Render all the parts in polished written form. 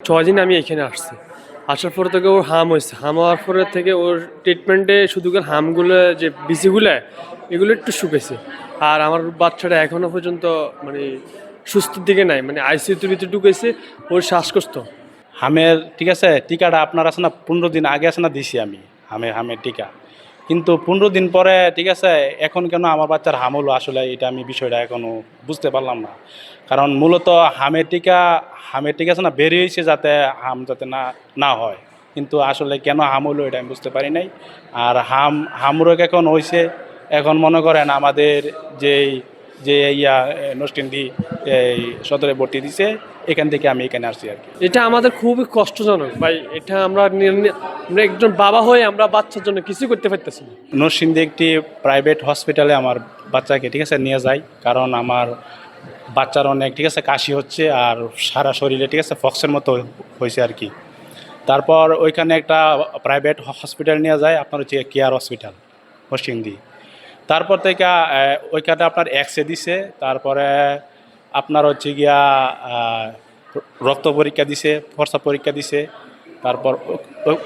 6 দিন আমি এখানে আসছি। আসার পর থেকে ওর হাম হয়েছে। হাম হওয়ার পরে থেকে ওর ট্রিটমেন্টে শুধু হামগুলো যে বিচিগুলো এগুলো একটু শুকেছে। আর আমার বাচ্চাটা এখনো পর্যন্ত মানে সুস্থর দিকে নাই, মানে আইসিইউতে ভিতরে ঢুকেছে, ওর শ্বাসকষ্ট। হামের ঠিক আছে টিকাটা আপনার আছে না 15 দিন আগে আছে না দিছি আমি হামের টিকা, কিন্তু 15 দিন পরে ঠিক আছে এখন কেন আমার বাচ্চার হাম হলো আসলে এটা আমি বিষয়টা এখনো বুঝতে পারলাম না। কারণ মূলত হামের টিকা আছে না বেরিয়েছে যাতে হাম যাতে না না হয়, কিন্তু আসলে কেন হাম হলো এটা আমি বুঝতে পারি নাই। আর হামরোগ এখন হয়েছে, এখন মনে করেন আমাদের যেই যে নষ্টিন্দি এই সদরে ভর্তি দিছে, এখান থেকে আমি এখানে আসছি আর কি। এটা আমাদের খুবই কষ্টজনক ভাই। এটা আমরা আমরা একজন বাবা হয়ে আমরা বাচ্চার জন্য কিছু করতে পারতেছি না। নরসিংদী একটি প্রাইভেট হসপিটালে আমার বাচ্চাকে ঠিক আছে নিয়ে যাই, কারণ আমার বাচ্চার অনেক ঠিক আছে কাশি হচ্ছে আর সারা শরীরে ঠিক আছে ফক্সের মতো হয়েছে আর কি। তারপর ওইখানে একটা প্রাইভেট হসপিটাল নিয়ে যায়, আপনার হচ্ছে কেয়ার হসপিটাল নরসিংদী। তারপর থেকে ওইখানে আপনার এক্সরে দিছে, তারপরে আপনার হচ্ছে গিয়া রক্ত পরীক্ষা দিছে, ফর্সা পরীক্ষা দিছে। তারপর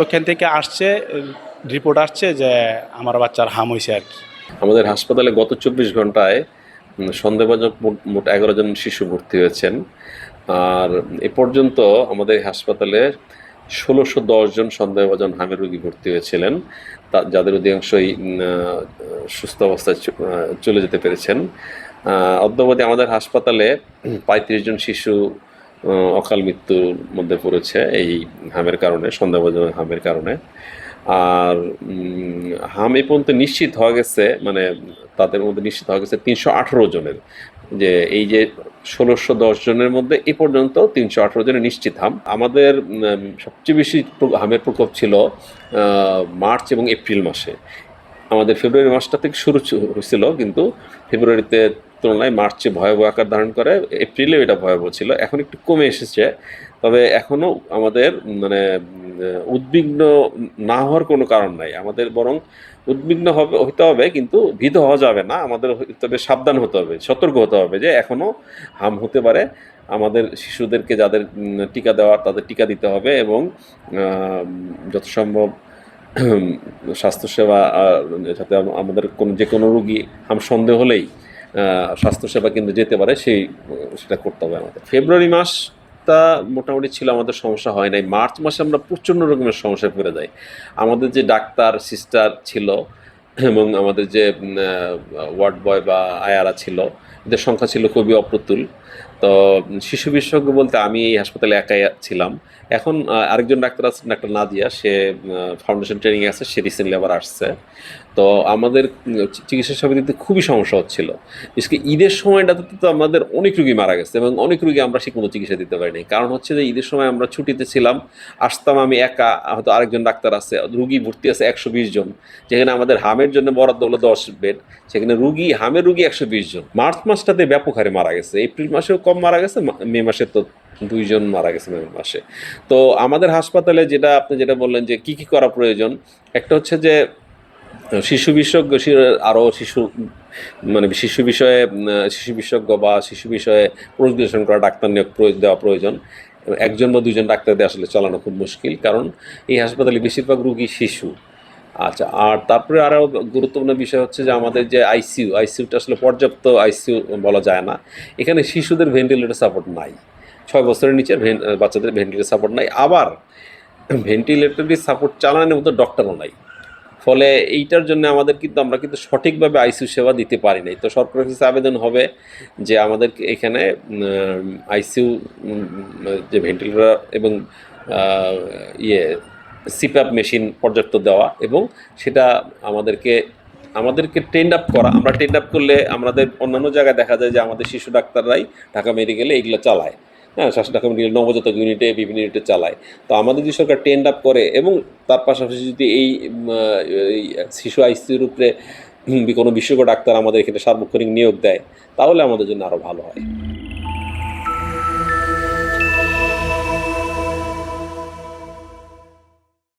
ওইখান থেকে আসছে রিপোর্ট আসছে যে আমার বাচ্চার হাম হয়েছে আর কি। আমাদের হাসপাতালে গত 24 ঘন্টায় সন্দেহভাজন মোট 11 জন শিশু ভর্তি হয়েছেন। আর এ পর্যন্ত আমাদের হাসপাতালে 1610 জন সন্দেহভাজন হামের রোগী ভর্তি হয়েছিলেন, যাদের অধিকাংশই সুস্থ অবস্থায় চলে যেতে পেরেছেন। অদ্যাবধি আমাদের হাসপাতালে 35 জন শিশু অকাল মৃত্যুর মধ্যে পড়েছে এই হামের কারণে, সন্দেহভাজন হামের কারণে। আর হাম এই পর্যন্ত নিশ্চিত হওয়া গেছে, মানে তাদের মধ্যে নিশ্চিত হওয়া গেছে 318 জনের। যে এই যে 1610 জনের মধ্যে এ পর্যন্ত 318 জনের নিশ্চিত হাম। আমাদের সবচেয়ে বেশি হামের প্রকোপ ছিল মার্চ এবং এপ্রিল মাসে। আমাদের ফেব্রুয়ারি মাসটা থেকে শুরু হয়েছিল, কিন্তু ফেব্রুয়ারিতে তুলনায় মার্চে ভয়াবহ আকার ধারণ করে, এপ্রিলেও এটা ভয়াবহ ছিল। এখন একটু কমে এসেছে, তবে এখনও আমাদের মানে উদ্বিগ্ন না হওয়ার কোনো কারণ নাই। আমাদের বরং উদ্বিগ্ন হতে হবে, কিন্তু ভীত হওয়া যাবে না। আমাদের তবে সাবধান হতে হবে, সতর্ক হতে হবে যে এখনও হাম হতে পারে। আমাদের শিশুদেরকে যাদের টিকা দেওয়ার তাদের টিকা দিতে হবে, এবং যত সম্ভব স্বাস্থ্যসেবা যাতে আমাদের যে কোনো রোগী হাম সন্দেহ হলেই স্বাস্থ্যসেবা কেন্দ্রে যেতে পারে সেটা করতে হবে আমাদের। ফেব্রুয়ারি মাসটা মোটামুটি ছিল, আমাদের সমস্যা হয় নাই। মার্চ মাসে আমরা প্রচণ্ড রকমের সমস্যায় পড়ে যাই। আমাদের যে ডাক্তার সিস্টার ছিল এবং আমাদের যে ওয়ার্ড বয় বা আয়ারা ছিল, এদের সংখ্যা ছিল খুবই অপ্রতুল। তো শিশু বিশেষজ্ঞ বলতে আমি এই হাসপাতালে একাই ছিলাম। এখন আরেকজন ডাক্তার আছে, ডাক্তার নাদিয়া, সে ফাউন্ডেশন ট্রেনিং আছে, সে রিসেন্টলি আবার আসছে। তো আমাদের চিকিৎসা সেবা দিতে খুবই সমস্যা হচ্ছিল। বিশেষ করে ঈদের সময়টাতে তো আমাদের অনেক রুগী মারা গেছে, এবং অনেক রুগী আমরা ঠিকমতো চিকিৎসা দিতে পারিনি। কারণ হচ্ছে যে ঈদের সময় আমরা ছুটিতে ছিলাম, আসতাম আমি একা, হয়তো আরেকজন ডাক্তার আছে, রুগী ভর্তি আছে 120 জন, যেখানে আমাদের হামের জন্য বরাদ্দ হলো 10 বেড, সেখানে হামের রুগী 120 জন। মার্চ মাসটাতে ব্যাপক হারে মারা গেছে, এপ্রিল মাসেও কম মারা গেছে, মে মাসে তো 2 জন মারা গেছে মে মাসে। তো আমাদের হাসপাতালে আপনি যেটা বললেন যে কি করা প্রয়োজন, একটা হচ্ছে যে শিশু বিশেষজ্ঞ আরও শিশু বিশেষজ্ঞ বা শিশু বিষয়ে পরিদর্শন করা ডাক্তার নিয়োগ দেওয়া প্রয়োজন। একজন বা দুজন ডাক্তার দিয়ে আসলে চালানো খুব মুশকিল, কারণ এই হাসপাতালে বেশিরভাগ রুগী শিশু। আচ্ছা, আর তারপরে আরও গুরুত্বপূর্ণ বিষয় হচ্ছে যে আমাদের যে আইসিইউটা আসলে পর্যাপ্ত আইসিইউ বলা যায় না। এখানে শিশুদের ভেন্টিলেটর সাপোর্ট নাই, 6 বছরের নিচের বাচ্চাদের ভেন্টিলেটর সাপোর্ট নাই, আবার ভেন্টিলেটরি সাপোর্ট চালানোর মতো ডক্টরও নাই। ফলে এইটার জন্য আমরা কিন্তু সঠিকভাবে আইসিইউ সেবা দিতে পারি নাই। তো সরকারের কাছে আবেদন হবে যে আমাদের এখানে আইসিইউ যে ভেন্টিলেটর এবং সিপ্যাপ মেশিন পর্যাপ্ত দেওয়া, এবং সেটা আমাদেরকে ট্রেন্ড আপ করা। আমরা ট্রেন্ড আপ করলে আমাদের অন্যান্য জায়গায় দেখা যায় যে আমাদের শিশু ডাক্তাররাই ঢাকা মেডিকেলে এগুলো চালায়, হ্যাঁ, ঢাকা মেডিকেল নবজাতক ইউনিটে, বিভিন্ন ইউনিটে চালায়। তো আমাদের যদি সরকার ট্রেন্ড আপ করে, এবং তার পাশাপাশি যদি এই শিশু আইসিইউর উপরে কোনো বিশেষজ্ঞ ডাক্তার আমাদের এখানে সার্বক্ষণিক নিয়োগ দেয়, তাহলে আমাদের জন্য আরও ভালো হয়।